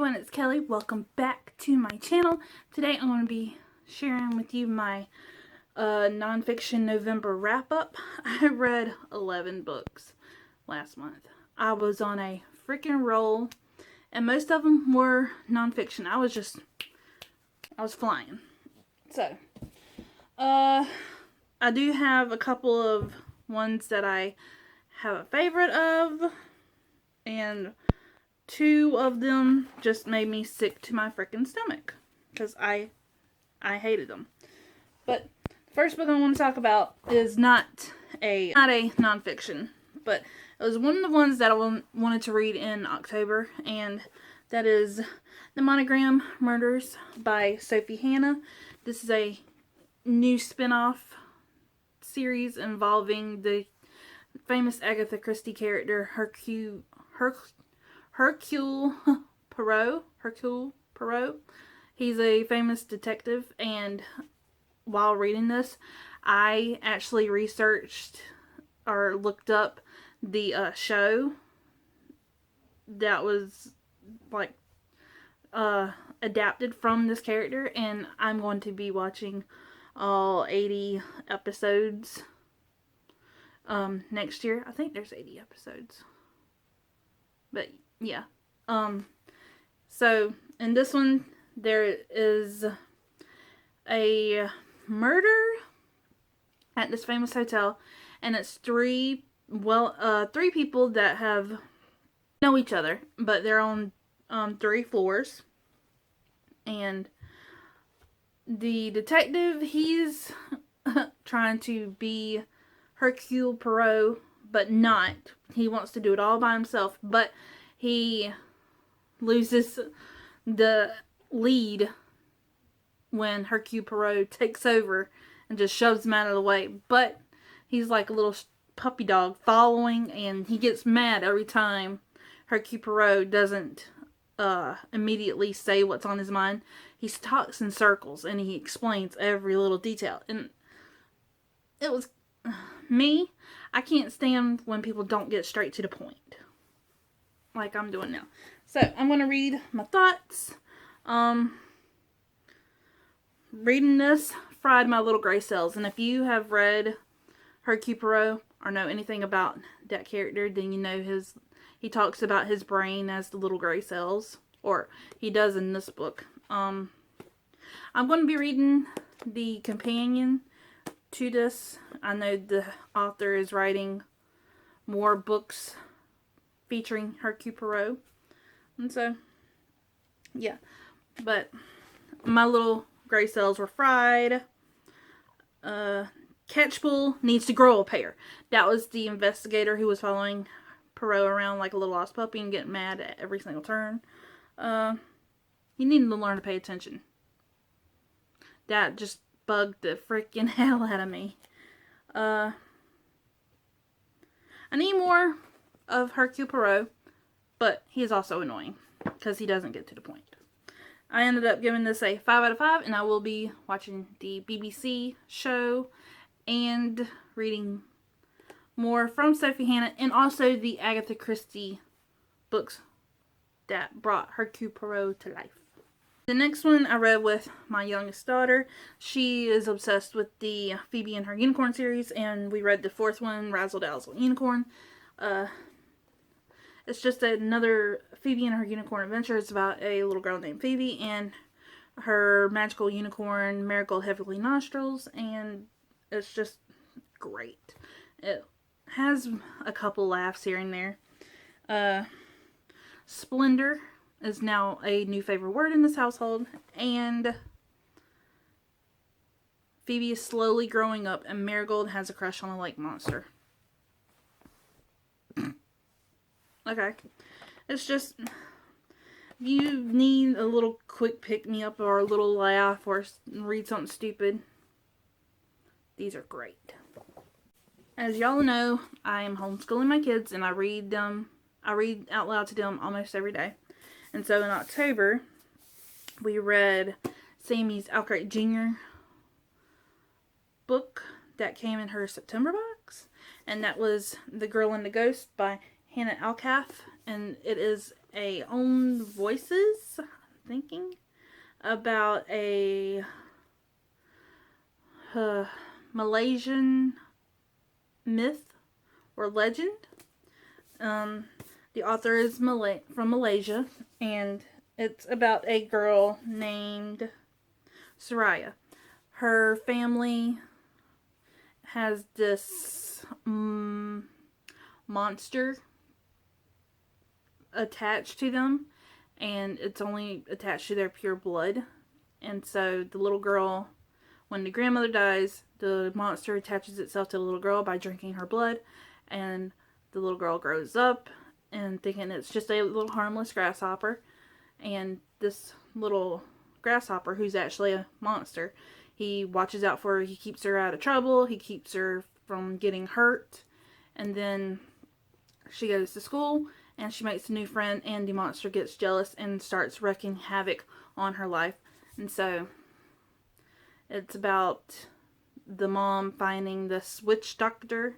everyone, it's Kelly. Welcome back to my channel. Today I'm going to be sharing with you my nonfiction November wrap-up. I read 11 books last month. I was on a freaking roll, and most of them were nonfiction. I was flying. So, I do have a couple of ones that I have a favorite of, and two of them just made me sick to my freaking stomach because I hated them. But the first book I want to talk about is not a nonfiction, but it was one of the ones that I wanted to read in October, and that is The Monogram Murders by Sophie Hannah. This is a new spin-off series involving the famous Agatha Christie character Hercule Poirot. He's a famous detective, and while reading this, I actually researched or looked up the show that was like adapted from this character, and I'm going to be watching all 80 episodes next year. I think there's 80 episodes. But yeah. So in this one there is a murder at this famous hotel, and it's three people that know each other, but they're on 3 floors. And the detective, he's trying to be Hercule Poirot, but not. He wants to do it all by himself, but he loses the lead when Hercule Poirot takes over and just shoves him out of the way. But he's like a little puppy dog following, and he gets mad every time Hercule Poirot doesn't immediately say what's on his mind. He talks in circles and he explains every little detail. And it was me. I can't stand when people don't get straight to the point, like I'm doing now. So I'm going to read my thoughts. Reading this fried my little gray cells. And if you have read Hercule Poirot or know anything about that character, then you know he talks about his brain as the little gray cells, or he does in this book. I'm going to be reading the companion to this. I know the author is writing more books featuring Hercule Poirot, and so yeah. But my little gray cells were fried. Catchbull needs to grow a pair. That was the investigator who was following Poirot around like a little lost puppy and getting mad at every single turn. He needed to learn to pay attention. That just bugged the freaking hell out of me. I need more of Hercule Poirot, but he is also annoying because he doesn't get to the point. I ended up giving this a 5 out of 5, and I will be watching the BBC show and reading more from Sophie Hannah, and also the Agatha Christie books that brought Hercule Poirot to life. The next one I read with my youngest daughter. She is obsessed with the Phoebe and Her Unicorn series, and we read the 4th one, Razzle Dazzle Unicorn. It's just another Phoebe and Her Unicorn adventure. It's about a little girl named Phoebe and her magical unicorn, Marigold Heavenly Nostrils, and it's just great. It has a couple laughs here and there. Splendor is now a new favorite word in this household, and Phoebe is slowly growing up, and Marigold has a crush on a lake monster. Okay. It's just, you need a little quick pick-me-up or a little laugh or read something stupid, these are great. As y'all know, I am homeschooling my kids, and I read out loud to them almost every day. And so in October, we read Sammy's Alcrate Jr. book that came in her September box, and that was The Girl and the Ghost by Hannah Alcaff, and it is a own voices, thinking about a Malaysian myth or legend. The author is from Malaysia, and it's about a girl named Soraya. Her family has this monster attached to them, and it's only attached to their pure blood. And so the little girl, when the grandmother dies, the monster attaches itself to the little girl by drinking her blood, and the little girl grows up and thinking it's just a little harmless grasshopper. And this little grasshopper, who's actually a monster, he watches out for her, he keeps her out of trouble, he keeps her from getting hurt. And then she goes to school and she makes a new friend, and the monster gets jealous and starts wreaking havoc on her life. And so it's about the mom finding this witch doctor,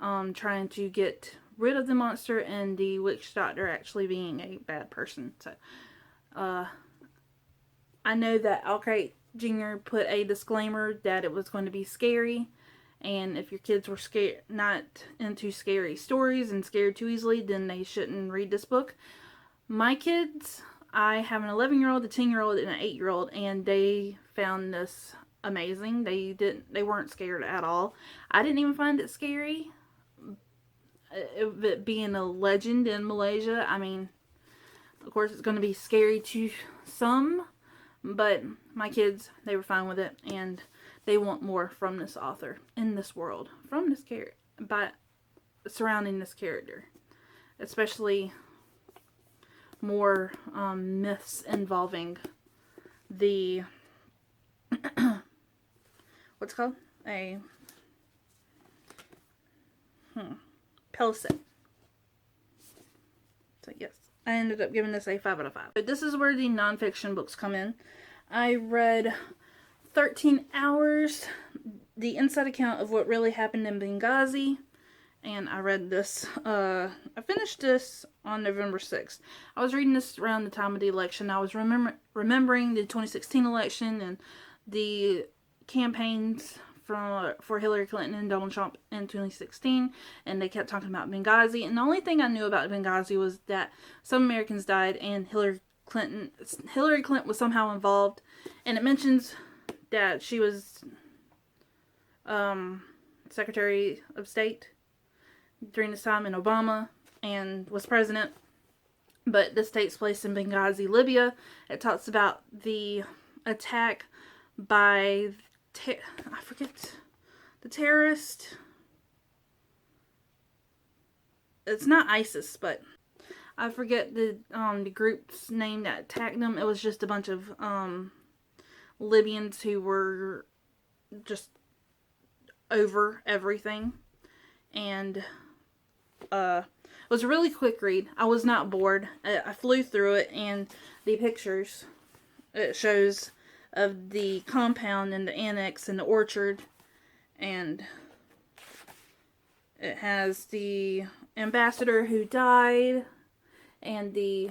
trying to get rid of the monster, and the witch doctor actually being a bad person. So I know that Alcrate Jr. put a disclaimer that it was going to be scary, and if your kids were not into scary stories and scared too easily, then they shouldn't read this book. My kids, I have an 11-year-old, a 10-year-old, and an 8-year-old, and they found this amazing. They weren't scared at all. I didn't even find it scary. It being a legend in Malaysia, I mean, of course it's going to be scary to some, but my kids, they were fine with it, and they want more from this author in this world, from this character, by surrounding this character, especially more myths involving the what's it called? Pelicet. So yes, I ended up giving this a 5 out of 5. But this is where the nonfiction books come in. I read 13 Hours, the inside account of what really happened in Benghazi. And I read this, I finished this on November 6th. I was reading this around the time of the election. I was remembering the 2016 election and the campaigns for Hillary Clinton and Donald Trump in 2016, and they kept talking about Benghazi, and the only thing I knew about Benghazi was that some Americans died and Hillary Clinton was somehow involved, and it mentions that she was Secretary of State during this time, in Obama, and was president. But this takes place in Benghazi, Libya. It talks about the attack by I forget the terrorist. It's not ISIS, but I forget the group's name that attacked them. It was just a bunch of Libyans who were just over everything, and it was a really quick read. I was not bored. I flew through it, and the pictures it shows of the compound and the annex and the orchard, and it has the ambassador who died and the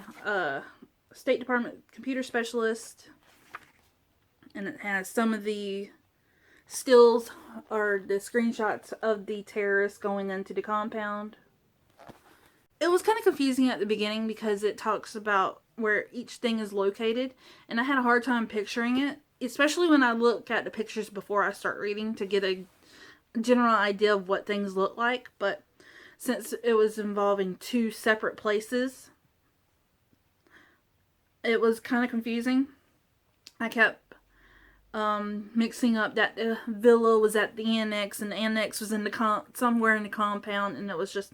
State Department computer specialist, and it has some of the stills or the screenshots of the terrorists going into the compound. It was kind of confusing at the beginning because it talks about where each thing is located, and I had a hard time picturing it, especially when I look at the pictures before I start reading to get a general idea of what things look like. But since it was involving two separate places, it was kind of confusing. I kept mixing up that the villa was at the annex and the annex was in the somewhere in the compound, and it was just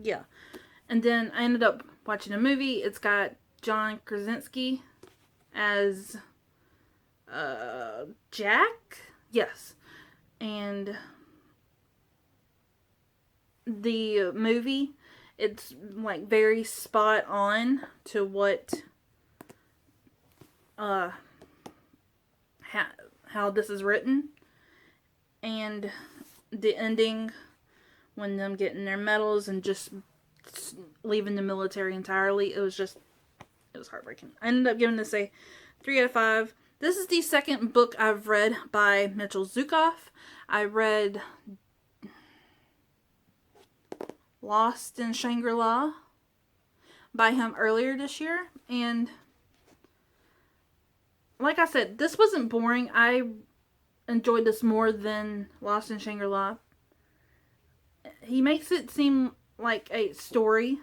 yeah. And then I ended up watching a movie. It's got John Krasinski as Jack. Yes. And the movie, it's like very spot on to what how this is written. And the ending when them getting their medals and just leaving the military entirely. It was heartbreaking. I ended up giving this a 3 out of 5. This is the second book I've read by Mitchell Zukoff. I read Lost in Shangri-La by him earlier this year, and like I said, this wasn't boring. I enjoyed this more than Lost in Shangri-La. He makes it seem like a story,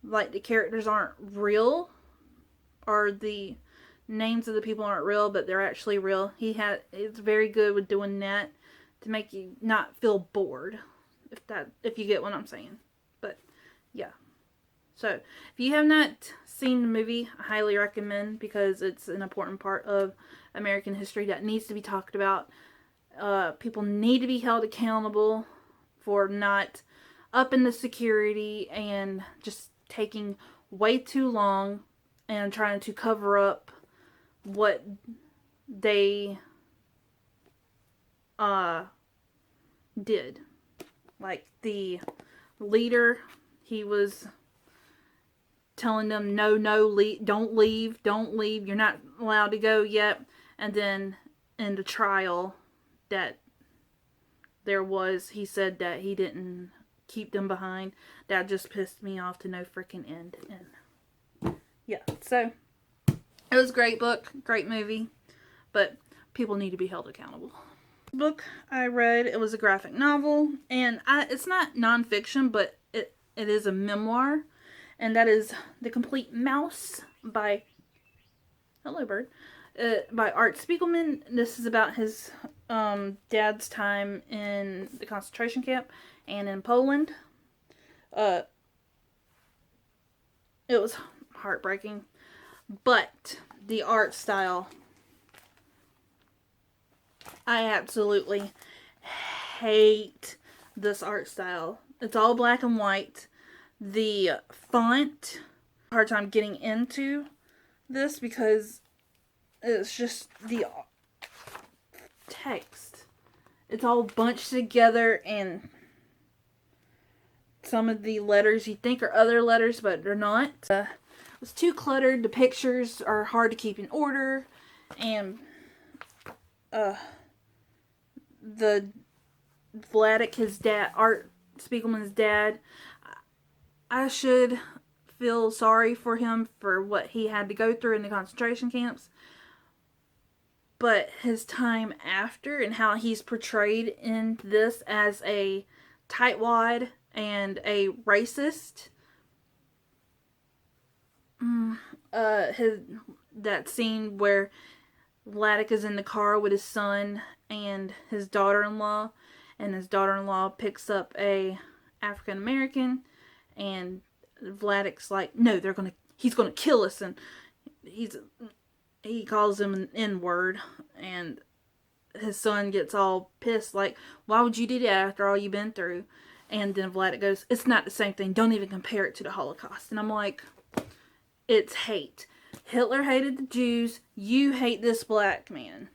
like the characters aren't real, or the names of the people aren't real, but they're actually real. It's very good with doing that to make you not feel bored, if you get what I'm saying. But yeah. So, if you have not seen the movie, I highly recommend, because it's an important part of American history that needs to be talked about. People need to be held accountable for not upping the security and just taking way too long and trying to cover up what they did. Like the leader, he was telling them, no, don't leave, you're not allowed to go yet. And then in the trial that there was, he said that he didn't keep them behind. That just pissed me off to no freaking end. And yeah, so it was a great book, great movie, but people need to be held accountable. The book I read, it was a graphic novel, and it's not nonfiction, but it is a memoir. And that is The Complete Mouse by, hello bird, by Art Spiegelman. This is about his dad's time in the concentration camp and in Poland. It was heartbreaking, but the art style, I absolutely hate this art style. It's all black and white. The font, hard time getting into this because it's just the text. It's all bunched together, and some of the letters you think are other letters, but they're not. It's too cluttered. The pictures are hard to keep in order, and the Vladik, his dad, Art Spiegelman's dad, I should feel sorry for him for what he had to go through in the concentration camps. But his time after and how he's portrayed in this as a tightwad and a racist. That scene where Vladik is in the car with his son and his daughter-in-law, and his daughter-in-law picks up a African American. And Vladik's like, no, he's gonna kill us, and he calls him an N-word, and his son gets all pissed, like, why would you do that after all you've been through? And then Vladik goes, it's not the same thing, don't even compare it to the Holocaust. And I'm like, it's hate. Hitler hated the Jews, you hate this black man.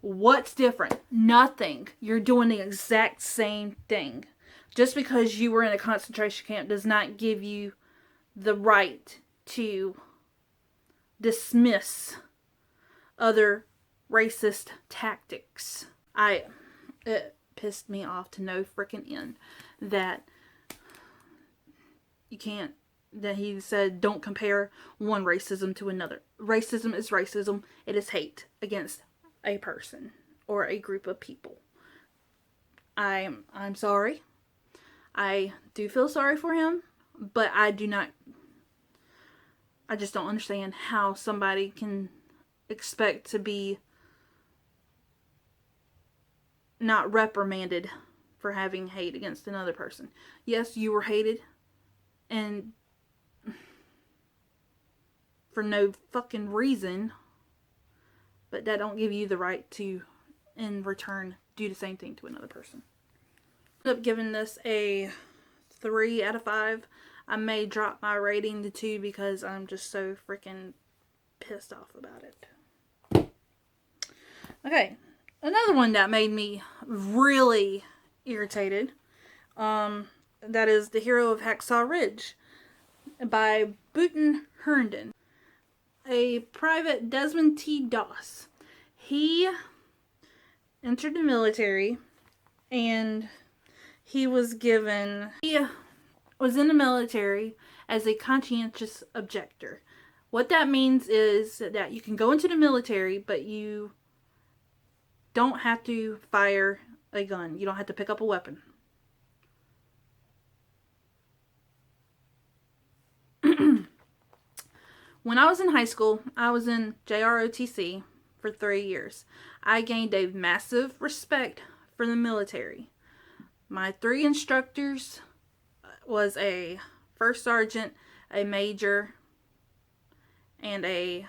What's different? Nothing. You're doing the exact same thing. Just because you were in a concentration camp does not give you the right to dismiss other racist tactics. It pissed me off to no freaking end that you can't, that he said don't compare one racism to another. Racism is racism. It is hate against a person or a group of people. I'm sorry. I do feel sorry for him, but I just don't understand how somebody can expect to be not reprimanded for having hate against another person. Yes, you were hated, and for no fucking reason, but that don't give you the right to, in return, do the same thing to another person. I ended up giving this a 3 out of 5. I may drop my rating to 2 because I'm just so freaking pissed off about it. Okay, another one that made me really irritated That is The Hero of Hacksaw Ridge by Booten Herndon. A Private Desmond T. Doss. He entered the military, and he was in the military as a conscientious objector. What that means is that you can go into the military, but you don't have to fire a gun. You don't have to pick up a weapon. When I was in high school, I was in JROTC for 3 years. I gained a massive respect for the military. My 3 instructors was a first sergeant, a major, and a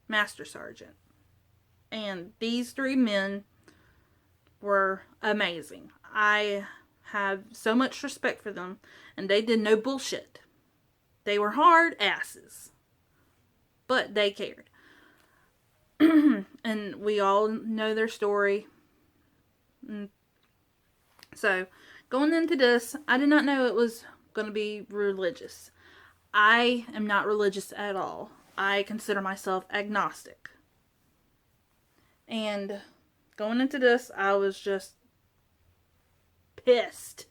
master sergeant. And these 3 men were amazing. I have so much respect for them, and they did no bullshit. They were hard asses, but they cared. And we all know their story. So, going into this, I did not know it was going to be religious. I am not religious at all. I consider myself agnostic. And going into this, I was just pissed.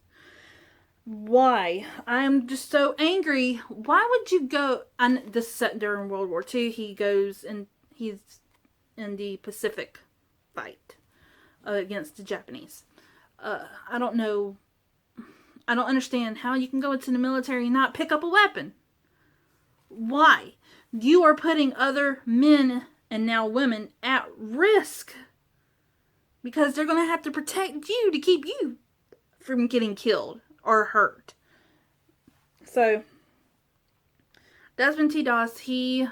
Why? I'm just so angry. Why would you go... This is set during World War II. He's in the Pacific fight against the Japanese. I don't know. I don't understand how you can go into the military and not pick up a weapon. Why? You are putting other men and now women at risk. Because they're going to have to protect you to keep you from getting killed or hurt. So, Desmond T. Doss, he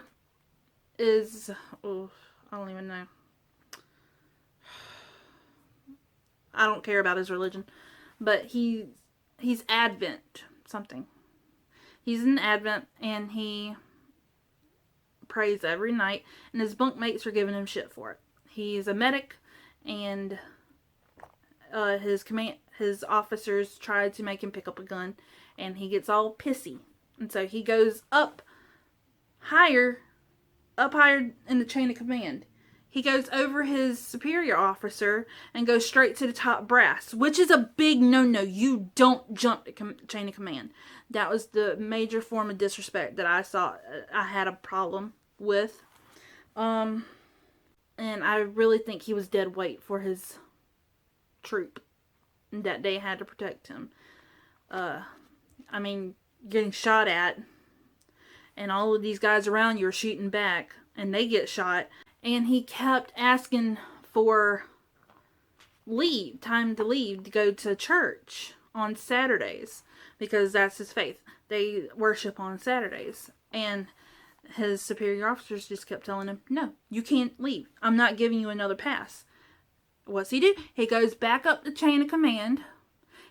is... Oh, I don't even know. I don't care about his religion. But he's Advent something. He's an Advent, and he prays every night, and his bunkmates are giving him shit for it. He's a medic, and his officers tried to make him pick up a gun, and he gets all pissy. And so he goes up higher in the chain of command. He goes over his superior officer and goes straight to the top brass, which is a big no-no. You don't jump the chain of command. That was the major form of disrespect that I saw. I had a problem with. And I really think he was dead weight for his troop that they had to protect him. I mean, getting shot at, and all of these guys around you are shooting back, and they get shot. And he kept asking for time to leave to go to church on Saturdays, because that's his faith. They worship on Saturdays. And his superior officers just kept telling him, no, you can't leave. I'm not giving you another pass. What's he do? He goes back up the chain of command.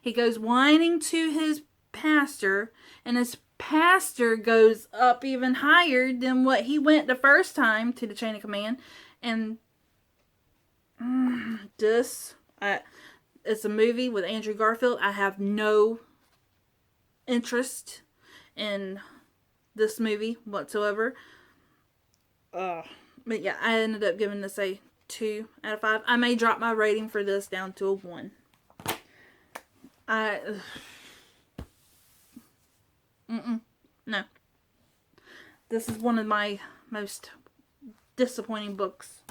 He goes whining to his pastor, and his pastor goes up even higher than what he went the first time to the chain of command. And it's a movie with Andrew Garfield. I have no interest in this movie whatsoever. But yeah, I ended up giving this a 2 out of 5. I may drop my rating for this down to a 1. No. This is one of my most disappointing books.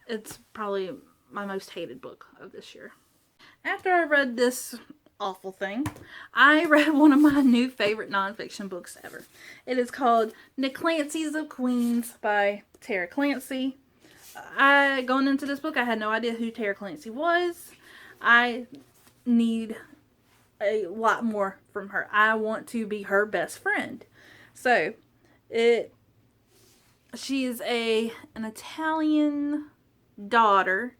It's probably my most hated book of this year. After I read this awful thing, I read one of my new favorite nonfiction books ever. It is called The Clancy's of Queens by Tara Clancy. Going into this book, I had no idea who Tara Clancy was. I need a lot more from her. I want to be her best friend. So, she is an Italian daughter.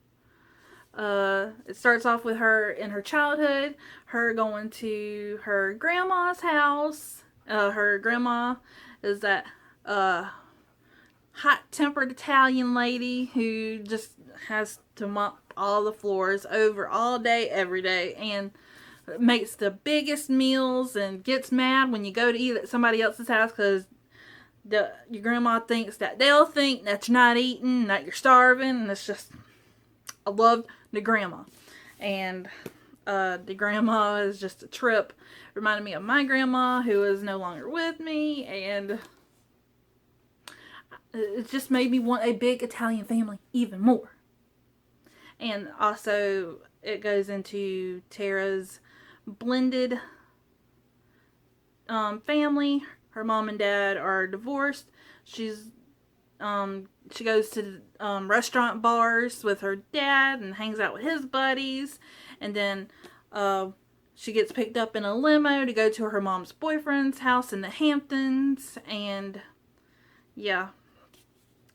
It starts off with her in her childhood, her going to her grandma's house. Her grandma is that hot-tempered Italian lady who just has to mop all the floors over all day, every day, and makes the biggest meals and gets mad when you go to eat at somebody else's house because your grandma thinks that they'll think that you're not eating, that you're starving, and it's just, I love the grandma. And the grandma is just a trip. Reminded me of my grandma, who is no longer with me, and it just made me want a big Italian family even more. And also, it goes into Tara's blended family. Her mom and dad are divorced. She goes to restaurant bars with her dad and hangs out with his buddies. And then she gets picked up in a limo to go to her mom's boyfriend's house in the Hamptons. And yeah.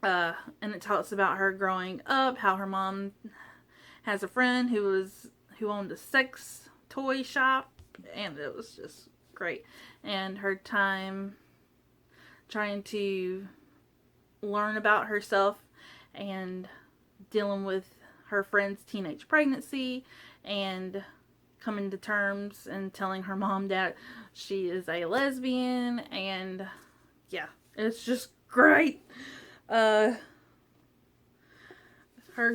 And it talks about her growing up, how her mom has a friend who owned a sex toy shop, and it was just great. And her time trying to learn about herself and dealing with her friend's teenage pregnancy and coming to terms and telling her mom that she is a lesbian, and yeah, it's just great. Her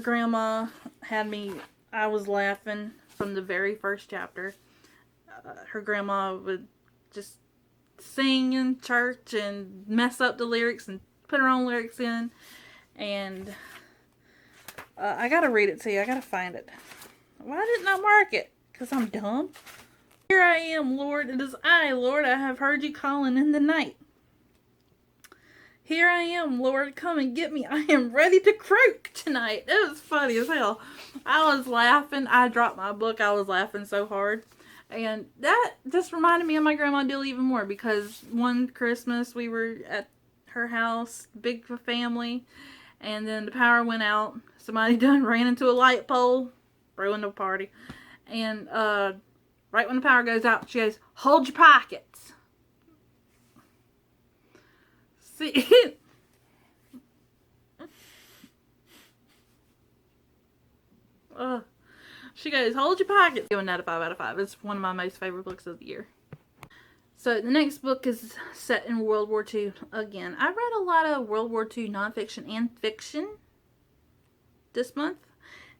grandma had me, I was laughing from the very first chapter. Her grandma would just sing in church and mess up the lyrics and put her own lyrics in. And I gotta read it to you. I gotta find it. Why didn't I mark it? Because I'm dumb. Here I am, Lord. It is I, Lord. I have heard you calling in the night. Here I am, Lord, come and get me. I am ready to croak tonight. It was funny as hell. I was laughing. I dropped my book. I was laughing so hard. And that just reminded me of my grandma Dill even more, because one Christmas we were at her house, big family, and then the power went out. Somebody done ran into a light pole, ruined the party. And right when the power goes out, she goes, "Hold your pockets." See, she goes, "Hold your pockets." Giving that a 5 out of 5. It's one of my most favorite books of the year. So the next book is set in World War II again. I read a lot of World War II nonfiction and fiction this month.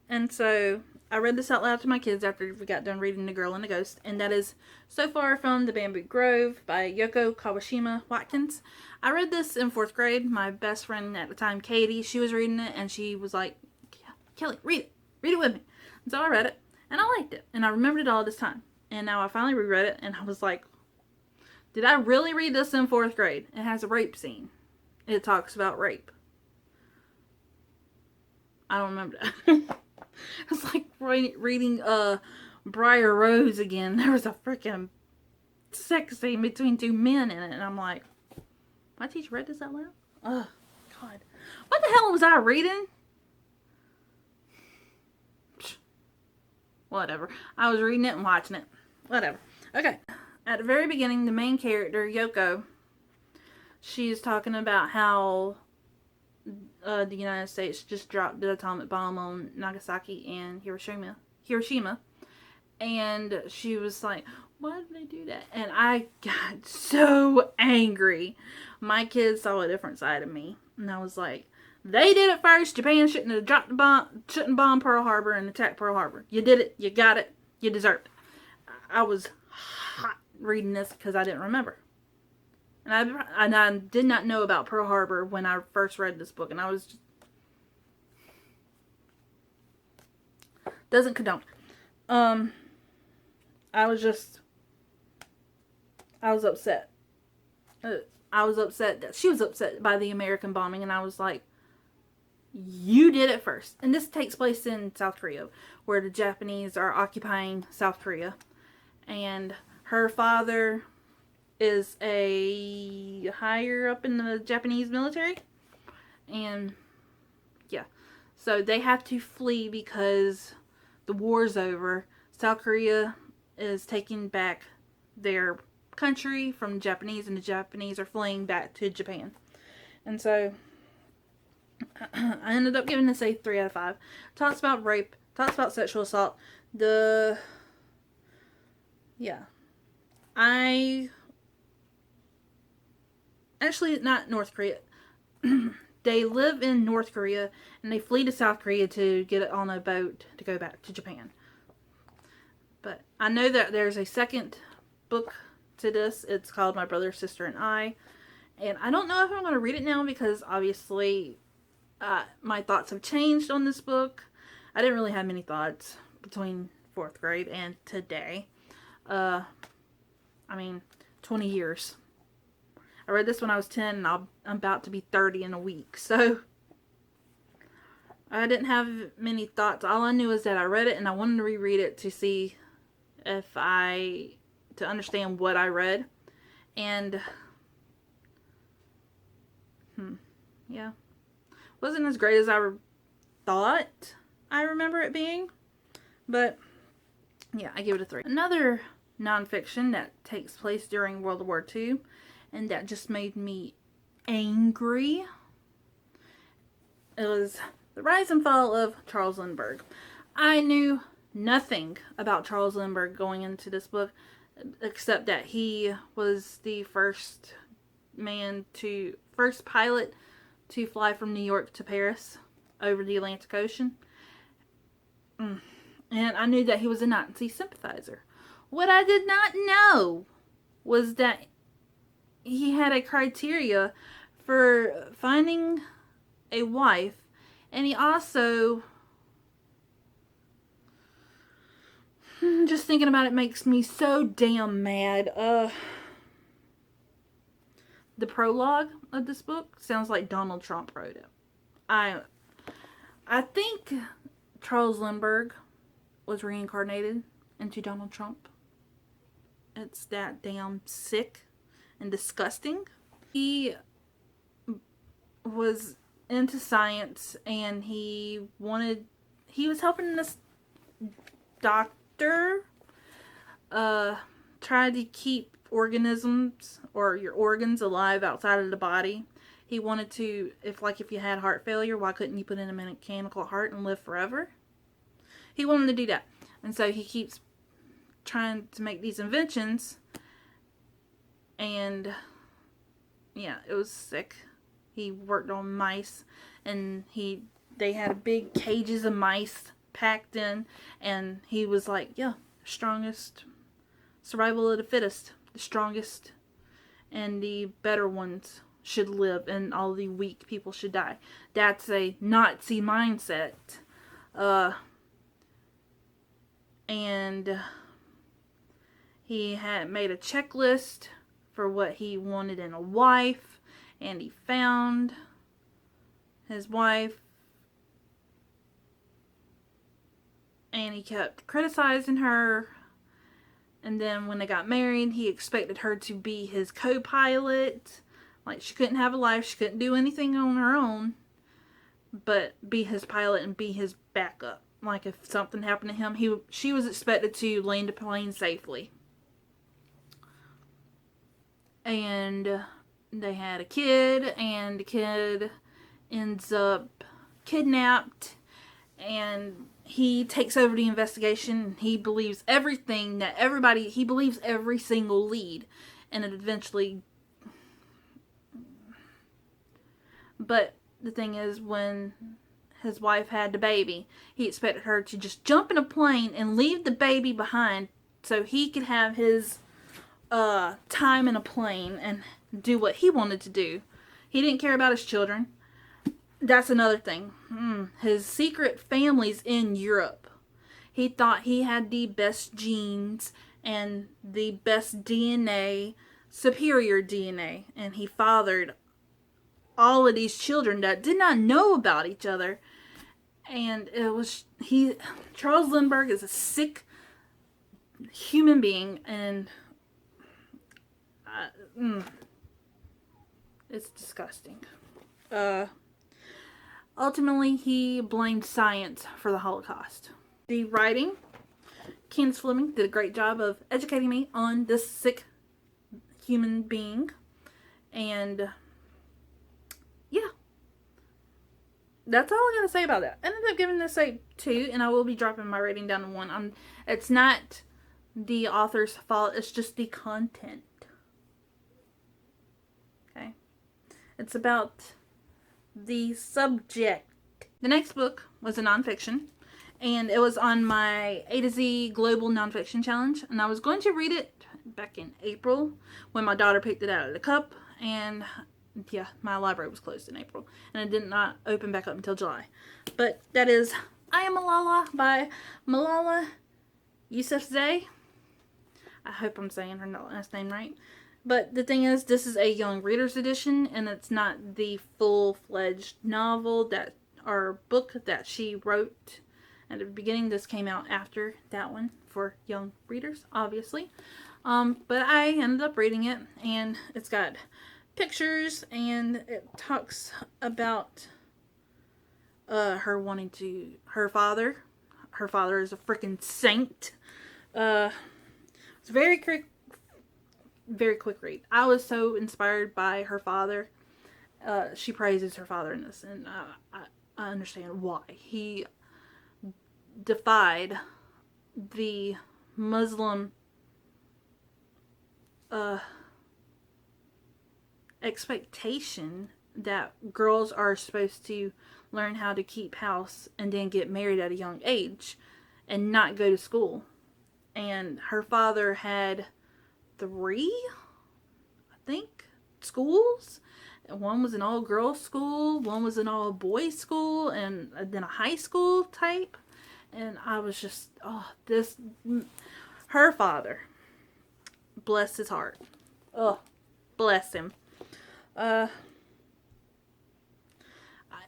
And so I read this out loud to my kids after we got done reading The Girl and the Ghost. And that is So Far from the Bamboo Grove by Yoko Kawashima Watkins. I read this in 4th grade. My best friend at the time, Katie, she was reading it. And she was like, "Kelly, read it. Read it with me." And so I read it. And I liked it. And I remembered it all this time. And now I finally reread it. And I was like, did I really read this in 4th grade? It has a rape scene. It talks about rape. I don't remember that. It's like reading Briar Rose again. There was a freaking sex scene between two men in it. And I'm like, my teacher read this out loud? Oh, God. What the hell was I reading? Whatever. I was reading it and watching it. Whatever. Okay. At the very beginning, the main character, Yoko, she's talking about how the United States just dropped the atomic bomb on Nagasaki and Hiroshima. And she was like, why did they do that? And I got so angry. My kids saw a different side of me. And I was like, they did it first. Japan shouldn't have dropped the bomb, shouldn't bomb Pearl Harbor and attack Pearl Harbor. You did it. You got it. You deserved it. I was hot reading this because I didn't remember. And I did not know about Pearl Harbor when I first read this book. And I was just... Doesn't condone. I was upset. I was upset that she was upset by the American bombing. And I was like, you did it first. And this takes place in South Korea, where the Japanese are occupying South Korea. And her father is a higher up in the Japanese military. And yeah. So they have to flee because the war's over. South Korea is taking back their country from the Japanese, and the Japanese are fleeing back to Japan. And so I ended up giving this a 3 out of 5. Talks about rape, talks about sexual assault. Yeah. Actually, not North Korea. They live in North Korea, and they flee to South Korea to get on a boat to go back to Japan. But I know that there's a second book to this. It's called My Brother, Sister, and I. And I don't know if I'm going to read it now because obviously my thoughts have changed on this book. I didn't really have many thoughts between 4th grade and today. 20 years. I read this when I was 10 and I'm about to be 30 in a week. So I didn't have many thoughts. All I knew is that I read it and I wanted to reread it to see to understand what I read. And yeah. Wasn't as great as I thought I remember it being. But yeah, I give it a 3. Another nonfiction that takes place during World War II and that just made me angry. It was The Rise and Fall of Charles Lindbergh. I knew nothing about Charles Lindbergh going into this book except that he was the first pilot to fly from New York to Paris over the Atlantic Ocean. And I knew that he was a Nazi sympathizer. What I did not know was that he had a criteria for finding a wife, and he also, just thinking about it makes me so damn mad. The prologue of this book sounds like Donald Trump wrote it. I think Charles Lindbergh was reincarnated into Donald Trump. It's that damn sick and disgusting. He was into science and he was helping this doctor try to keep organisms or your organs alive outside of the body. He wanted to, if you had heart failure, why couldn't you put in a mechanical heart and live forever? He wanted to do that. And so he keeps trying to make these inventions. And yeah, it was sick. He worked on mice and they had big cages of mice packed in, and he was like, yeah, strongest, survival of the fittest, the strongest and the better ones should live and all the weak people should die. That's a Nazi mindset. And he had made a checklist for what he wanted in a wife, and he found his wife, and he kept criticizing her. And then when they got married, he expected her to be his co-pilot. Like, she couldn't have a life, she couldn't do anything on her own, but be his pilot and be his backup. Like, if something happened to him, she was expected to land a plane safely. And they had a kid, and the kid ends up kidnapped, and he takes over the investigation. He believes everything that he believes every single lead, and it eventually, but the thing is, when his wife had the baby, he expected her to just jump in a plane and leave the baby behind so he could have his time in a plane and do what he wanted to do. He didn't care about his children. That's another thing. His secret family's in Europe. He thought he had the best genes and the best DNA, superior DNA, and he fathered all of these children that did not know about each other. And Charles Lindbergh is a sick human being, and it's disgusting. Ultimately, he blamed science for the Holocaust. The writing, Candace Fleming did a great job of educating me on this sick human being. And yeah, that's all I gotta say about that. I ended up giving this a 2, and I will be dropping my rating down to 1. It's not the author's fault, it's just the content. Okay? It's about the subject. The next book was a nonfiction, and it was on my A to Z Global Nonfiction Challenge, and I was going to read it back in April when my daughter picked it out of the cup, and yeah, my library was closed in April, and it did not open back up until July. But that is I Am Malala by Malala Yousafzai. I hope I'm saying her last name right. But the thing is, this is a young reader's edition, and it's not the full-fledged novel that or book that she wrote at the beginning. This came out after that one for young readers, obviously. But I ended up reading it, and it's got pictures, and it talks about her wanting to, her father is a freaking saint. It's very quick read. I was so inspired by her father. She praises her father in this, and I understand why. He defied the Muslim expectation that girls are supposed to learn how to keep house and then get married at a young age and not go to school. And her father had 3, I think, schools. One was an all-girls school, one was an all-boys school, and then a high school type. And I was just, her father, bless his heart. Oh, bless him.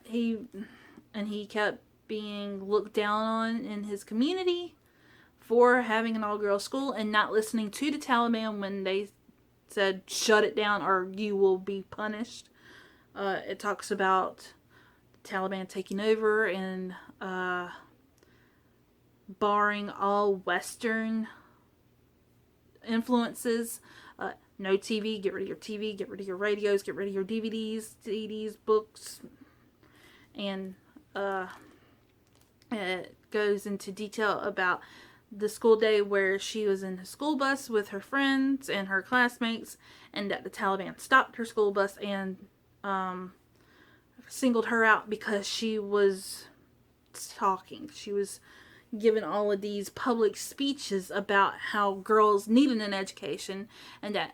He kept being looked down on in his community for having an all-girls school and not listening to the Taliban when they said, shut it down or you will be punished. It talks about the Taliban taking over and barring all Western influences. No TV, get rid of your TV, get rid of your radios, get rid of your DVDs, CDs, books. And it goes into detail about the school day where she was in a school bus with her friends and her classmates, and that the Taliban stopped her school bus and singled her out because she was talking. She was giving all of these public speeches about how girls needed an education and that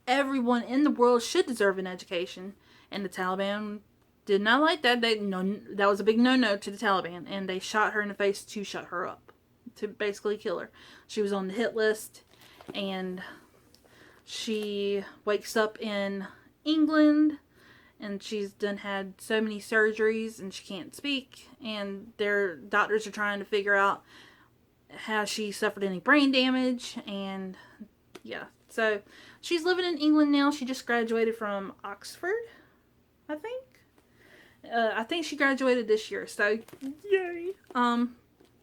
everyone in the world should deserve an education. And the Taliban did not like that. That was a big no-no to the Taliban, and they shot her in the face to shut her up, to basically kill her. She was on the hit list, and she wakes up in England, and she's had so many surgeries, and she can't speak, and their doctors are trying to figure out has she suffered any brain damage, and yeah. So she's living in England now. She just graduated from Oxford, I think. I think she graduated this year, so yay.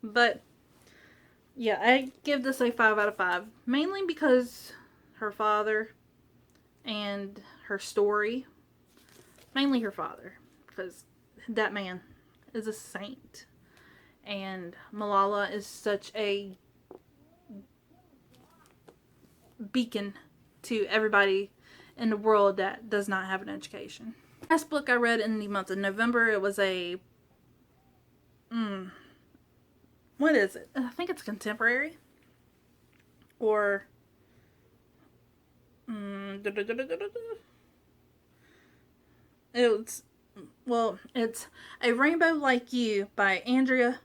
But yeah, I give this a 5 out of 5, mainly because her father and her story. Mainly her father, because that man is a saint, and Malala is such a beacon to everybody in the world that does not have an education. Last book I read in the month of November, it was a what is it? I think it's contemporary, or it's A Rainbow Like You by Andrea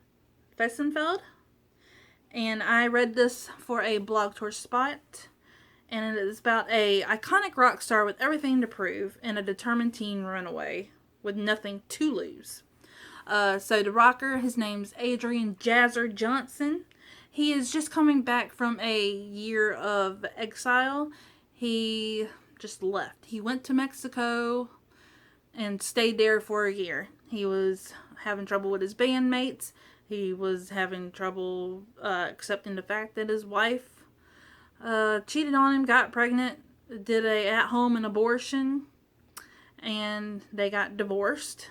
Fessenfeld, and I read this for a blog tour spot. And it is about a iconic rock star with everything to prove and a determined teen runaway with nothing to lose. So the rocker, his name's Adrian Jazzer Johnson. He is just coming back from a year of exile. He just left. He went to Mexico and stayed there for a year. He was having trouble with his bandmates. He was having trouble accepting the fact that his wife cheated on him, got pregnant, did a at-home an abortion, and they got divorced.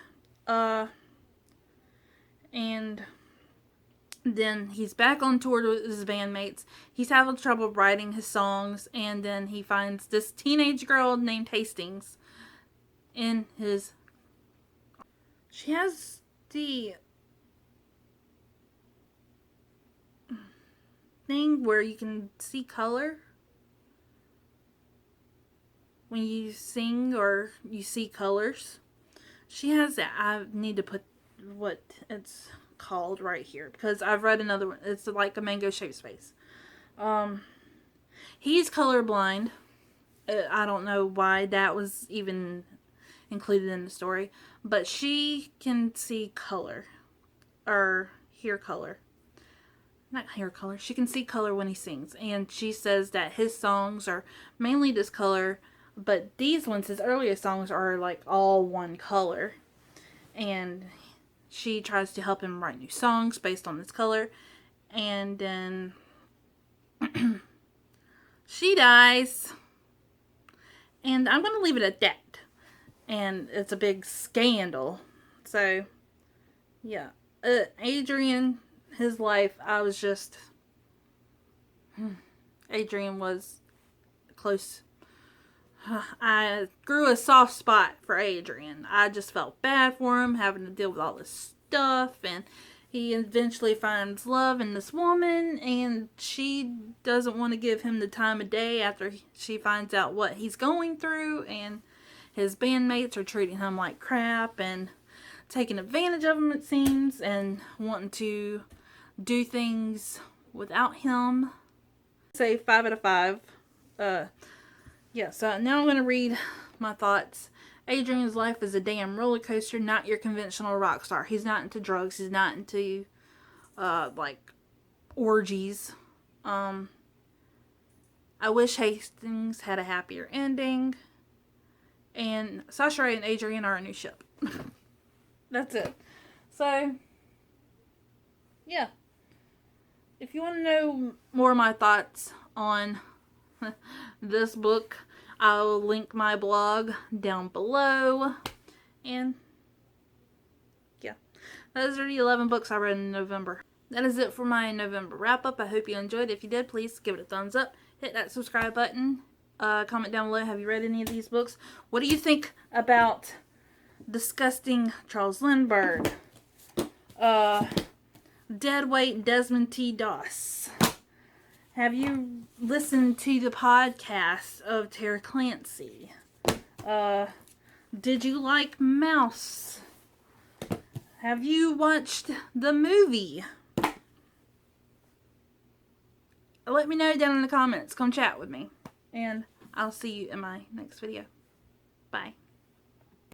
And then he's back on tour with his bandmates. He's having trouble writing his songs, and then he finds this teenage girl named Hastings in his... She has the thing where you can see color when you sing, or you see colors. She has that. I need to put what it's called right here, because I've read another one. It's like a mango shaped space. He's colorblind. I don't know why that was even included in the story, but she can see color, or hear color. Not hear color. She can see color when he sings, and she says that his songs are mainly this color, but these ones, his earlier songs, are like all one color. And she tries to help him write new songs based on this color, and then she dies, and I'm gonna leave it at that. And it's a big scandal. So yeah, Adrian, his life, I was just... Adrian was close. I grew a soft spot for Adrian. I just felt bad for him, having to deal with all this stuff, and he eventually finds love in this woman, and she doesn't want to give him the time of day after she finds out what he's going through, and his bandmates are treating him like crap and taking advantage of him, it seems, and wanting to do things without him. Say 5 out of 5. Yeah, so now I'm going to read my thoughts. Adrian's life is a damn roller coaster, not your conventional rock star. He's not into drugs. He's not into, like, orgies. I wish Hastings had a happier ending. And Sasha Ray and Adrian are a new ship. That's it. So, yeah. If you want to know more of my thoughts on this book, I'll link my blog down below. And yeah, those are the 11 books I read in November. That is it for my November wrap up. I hope you enjoyed. If you did, please give it a thumbs up. Hit that subscribe button. Comment down below. Have you read any of these books? What do you think about Disgusting Charles Lindbergh? Deadweight Desmond T. Doss? Have you listened to the podcast of Tara Clancy? Did you like Mouse? Have you watched the movie? Let me know down in the comments. Come chat with me. And I'll see you in my next video. Bye.